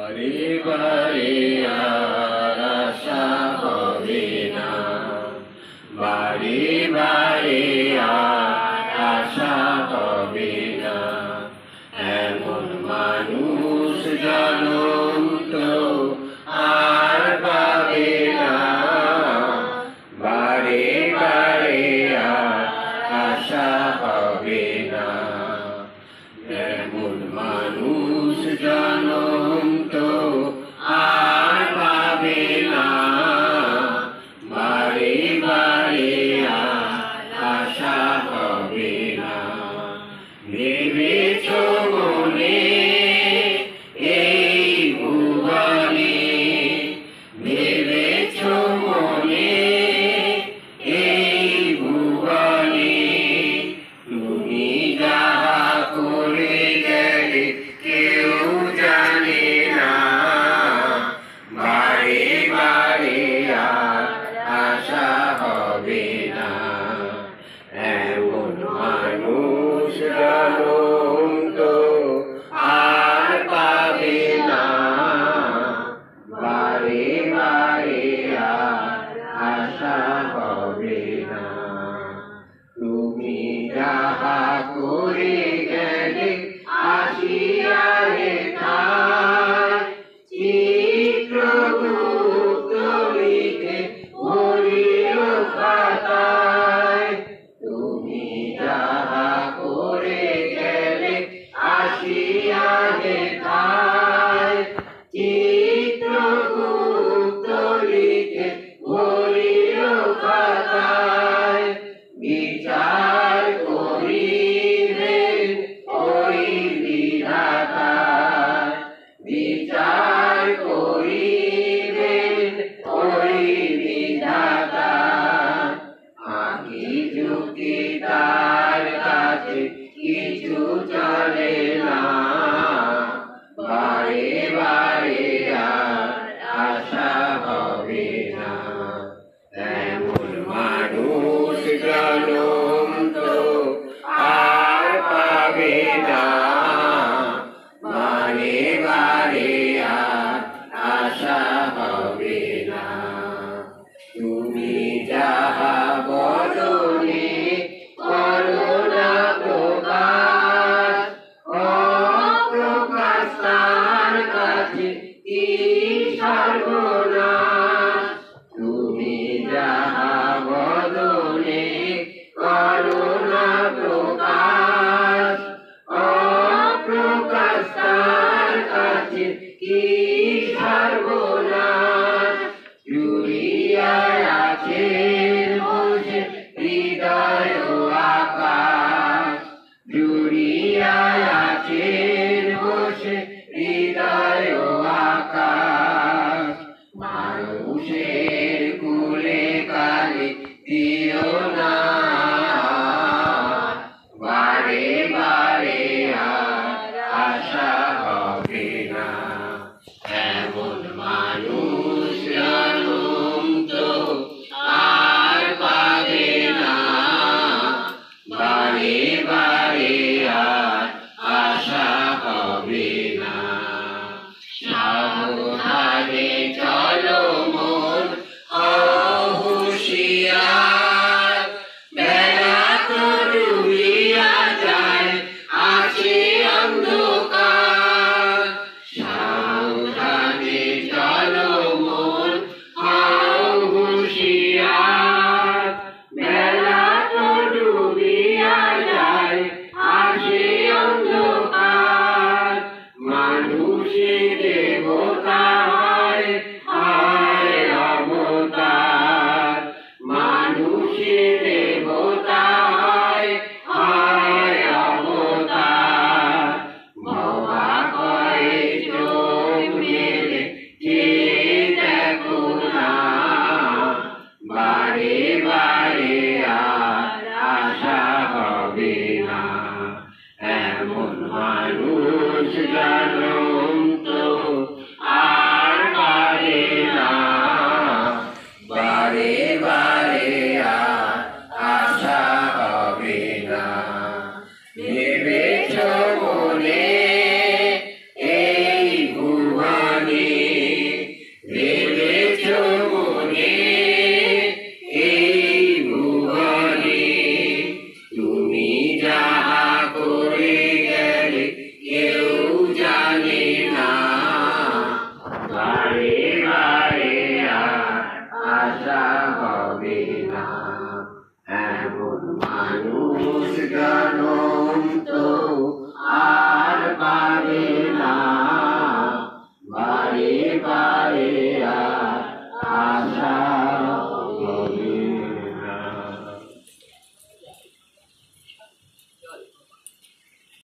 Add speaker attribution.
Speaker 1: বারে বারে আর আশা হবে না, বারে বারে আর আশা হবে না। এমন মানুষ জনম তো আর পাবে না, বারে বারে আর আশা হবে না। এমন মানুষ জনম তো আর পাবে না, বারে বারে আর আশা হবে না। ভেবেছ মনে এই ভুবনে, ভেবেছ মনে এই ভুবনে, তুমি যাহা করে গেলে কেউ জানে না, বারে বারে আর আশা হবে না। এমন মানুষ জনম তো আর পাবে না, বারে বারে আর আশা হবে না। তুমি যাহা করে গেলে আসিয়া রেখায়, চিত্রগুপ্ত লিখে ভরিল খাতায়। তুমি যাহা করে গেলে আসিয়া রেখায়, চিত্রগুপ্ত লিখে ভরিল খাতায়। বিচার করিবেন ওই বিধাতা, বিচার করিবেন ওই বিধাতা। আঁকি ঝুঁকি তার কাছে কিছু চলে না, বারে বারে আর আশা হবে না। এমন মানুষ জনম তো আর পাবে না, বারে বারে আর আশা হবে না। তুমি যাহা বদনে করো না প্রকাশ, অপ্রকাশ তার কাছে কি সর্বনাশ। তুমি যাহা বদনে করো না প্রকাশ, অপ্রকাশ তার কাছে কি সর্বনাশ। জুড়িয়া আছে বসে হৃদয় আকাশ, জুড়িয়া আছে বসে হৃদয় আকাশ। মানুষের কুলে কালে দিও না, বারে বারে আর আশা হবে না। এমন মানুষ জনম তো আর পাবে না, বারে বারে আর আশা হবে না। সাবধানে চলো মন হও হুঁশিয়ার, বেলা তো ডুবিয়া যায় আছে অন্ধকার। সাবধানে চলো মন হও হুঁশিয়ার, বেলা তো ডুবিয়া যায় আছে অন্ধকার। মানুষে দেবতা হয় হায় অবতার, মানুষে দেবতা হয় হায় অবতার। বাবা কয়ে চোখ মেলে চেয়ে দেখো না, বারে বারে আর আশা হবে না। এমন মানুষ জনম তো আর পাবে পাবে না, এমন মানুষ জনম তো আর পাবে না, বারে বারে আর আশা